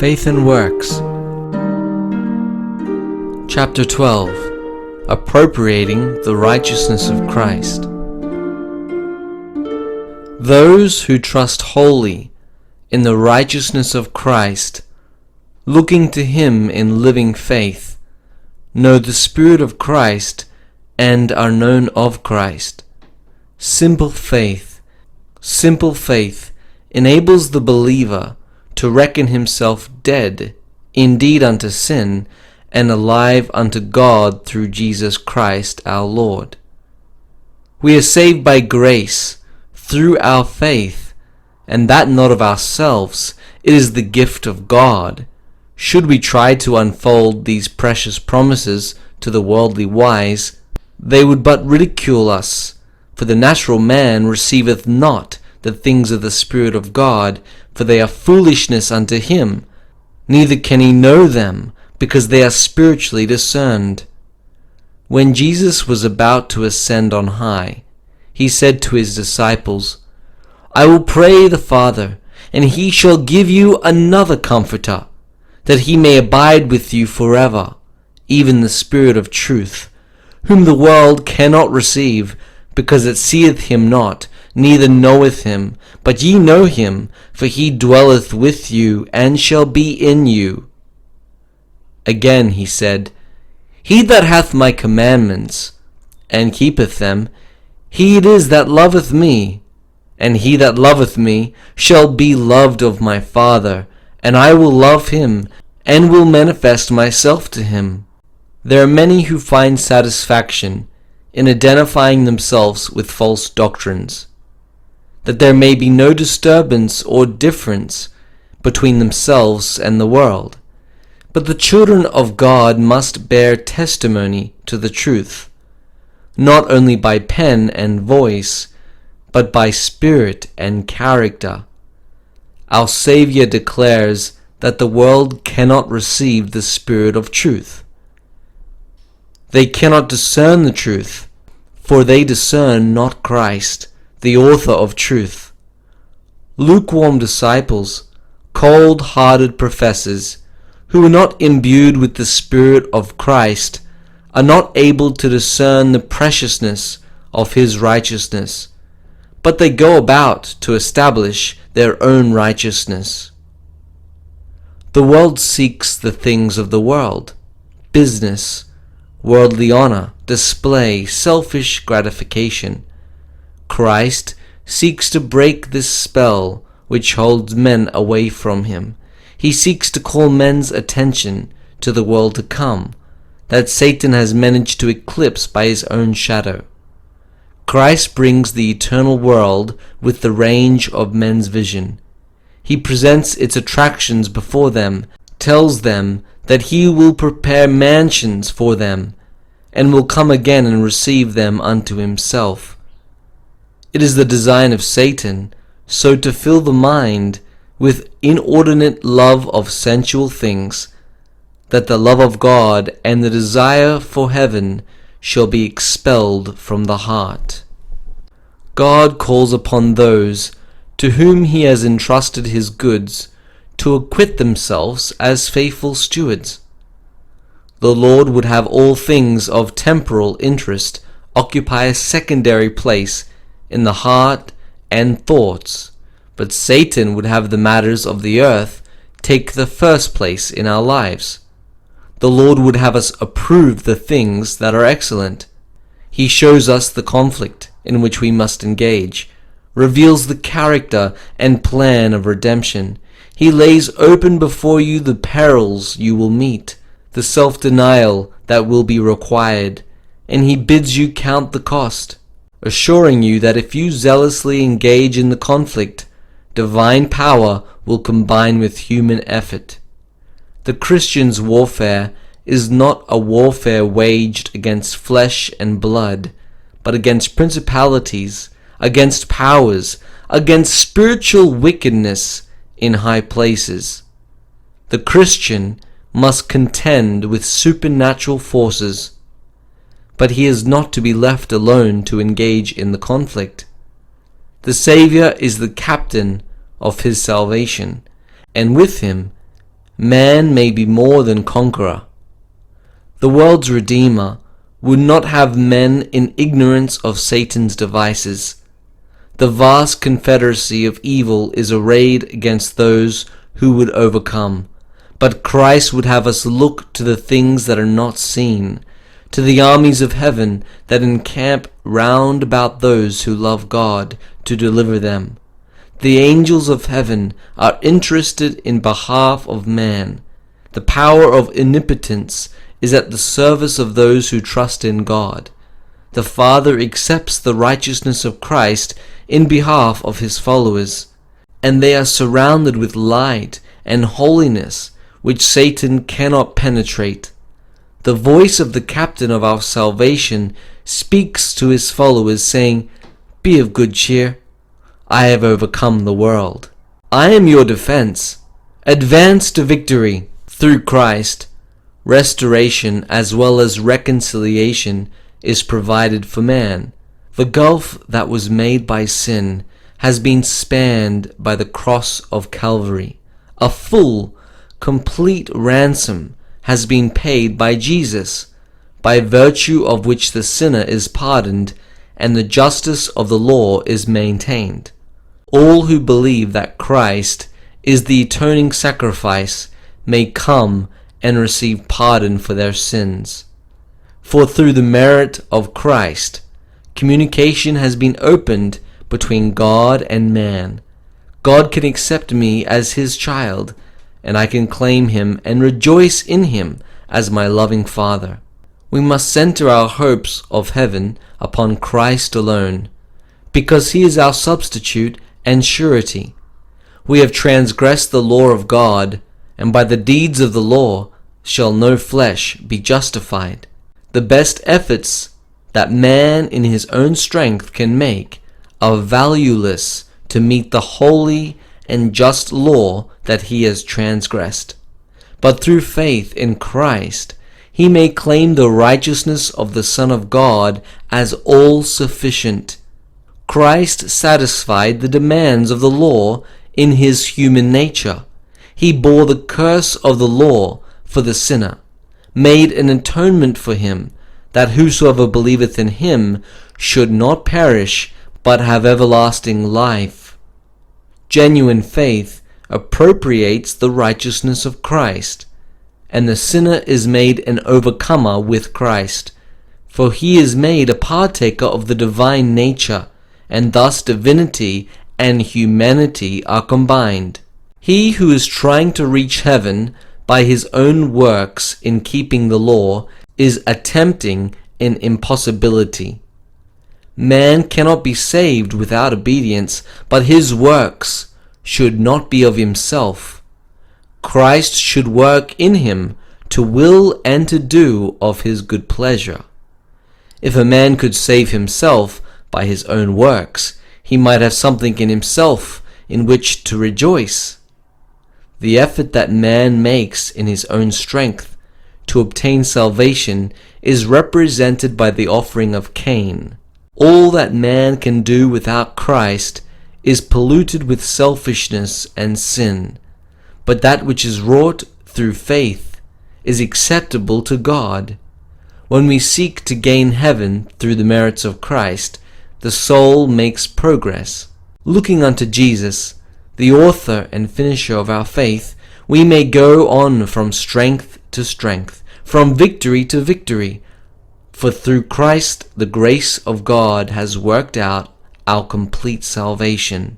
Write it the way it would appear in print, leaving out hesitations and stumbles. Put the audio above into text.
Faith and Works. Chapter 12. Appropriating the righteousness of Christ. Those who trust wholly in the righteousness of Christ, looking to Him in living faith, know the Spirit of Christ and are known of Christ. Simple faith enables the believer to reckon himself dead indeed unto sin, and alive unto God through Jesus Christ our Lord. We are saved by grace through our faith, and that not of ourselves. It is the gift of God. Should we try to unfold these precious promises to the worldly wise, they would but ridicule us, for the natural man receiveth not the things of the Spirit of God, for they are foolishness unto him, neither can he know them, because they are spiritually discerned. When Jesus was about to ascend on high, he said to his disciples, I will pray the Father, and he shall give you another Comforter, that he may abide with you forever, even the Spirit of truth, whom the world cannot receive, because it seeth him not, neither knoweth him, but ye know him, for he dwelleth with you, and shall be in you. Again he said, He that hath my commandments, and keepeth them, he it is that loveth me, and he that loveth me shall be loved of my Father, and I will love him, and will manifest myself to him. There are many who find satisfaction in identifying themselves with false doctrines, that there may be no disturbance or difference between themselves and the world. But the children of God must bear testimony to the truth, not only by pen and voice, but by spirit and character. Our Savior declares that the world cannot receive the Spirit of truth. They cannot discern the truth, for they discern not Christ, the author of truth. Lukewarm disciples, cold-hearted professors, who are not imbued with the Spirit of Christ, are not able to discern the preciousness of His righteousness, but they go about to establish their own righteousness. The world seeks the things of the world, business, worldly honor, display, selfish gratification. Christ seeks to break this spell which holds men away from Him. He seeks to call men's attention to the world to come, that Satan has managed to eclipse by his own shadow. Christ brings the eternal world with the range of men's vision. He presents its attractions before them, tells them that He will prepare mansions for them, and will come again and receive them unto Himself. It is the design of Satan so to fill the mind with inordinate love of sensual things, that the love of God and the desire for heaven shall be expelled from the heart. God calls upon those to whom He has entrusted His goods to acquit themselves as faithful stewards. The Lord would have all things of temporal interest occupy a secondary place in the heart and thoughts, but Satan would have the matters of the earth take the first place in our lives. The Lord would have us approve the things that are excellent. He shows us the conflict in which we must engage, reveals the character and plan of redemption. He lays open before you the perils you will meet, the self-denial that will be required, and He bids you count the cost, assuring you that if you zealously engage in the conflict, divine power will combine with human effort. The Christian's warfare is not a warfare waged against flesh and blood, but against principalities, against powers, against spiritual wickedness in high places. The Christian must contend with supernatural forces, but he is not to be left alone to engage in the conflict. The Savior is the captain of his salvation, and with him man may be more than conqueror. The world's Redeemer would not have men in ignorance of Satan's devices. The vast confederacy of evil is arrayed against those who would overcome, but Christ would have us look to the things that are not seen, to the armies of heaven that encamp round about those who love God to deliver them. The angels of heaven are interested in behalf of man. The power of omnipotence is at the service of those who trust in God. The Father accepts the righteousness of Christ in behalf of his followers, and they are surrounded with light and holiness which Satan cannot penetrate. The voice of the captain of our salvation speaks to his followers, saying, "Be of good cheer. I have overcome the world. I am your defense. Advance to victory through Christ." Restoration as well as reconciliation is provided for man. The gulf that was made by sin has been spanned by the cross of Calvary. A full, complete ransom has been paid by Jesus, by virtue of which the sinner is pardoned and the justice of the law is maintained. All who believe that Christ is the atoning sacrifice may come and receive pardon for their sins. For through the merit of Christ, communication has been opened between God and man. God can accept me as his child, and I can claim him and rejoice in him as my loving Father. We must center our hopes of heaven upon Christ alone, because he is our substitute and surety. We have transgressed the law of God, and by the deeds of the law shall no flesh be justified. The best efforts that man in his own strength can make are valueless to meet the holy and just law that he has transgressed. But through faith in Christ, he may claim the righteousness of the Son of God as all-sufficient. Christ satisfied the demands of the law in his human nature. He bore the curse of the law for the sinner, made an atonement for him, that whosoever believeth in him should not perish, but have everlasting life. Genuine faith appropriates the righteousness of Christ, and the sinner is made an overcomer with Christ, for he is made a partaker of the divine nature, and thus divinity and humanity are combined. He who is trying to reach heaven by his own works in keeping the law is attempting an impossibility. Man cannot be saved without obedience, but his works should not be of himself. Christ should work in him to will and to do of his good pleasure. If a man could save himself by his own works, he might have something in himself in which to rejoice. The effort that man makes in his own strength to obtain salvation is represented by the offering of Cain. All that man can do without Christ is polluted with selfishness and sin, but that which is wrought through faith is acceptable to God. When we seek to gain heaven through the merits of Christ, the soul makes progress. Looking unto Jesus, the author and finisher of our faith, we may go on from strength to strength, from victory to victory. For through Christ the grace of God has worked out our complete salvation.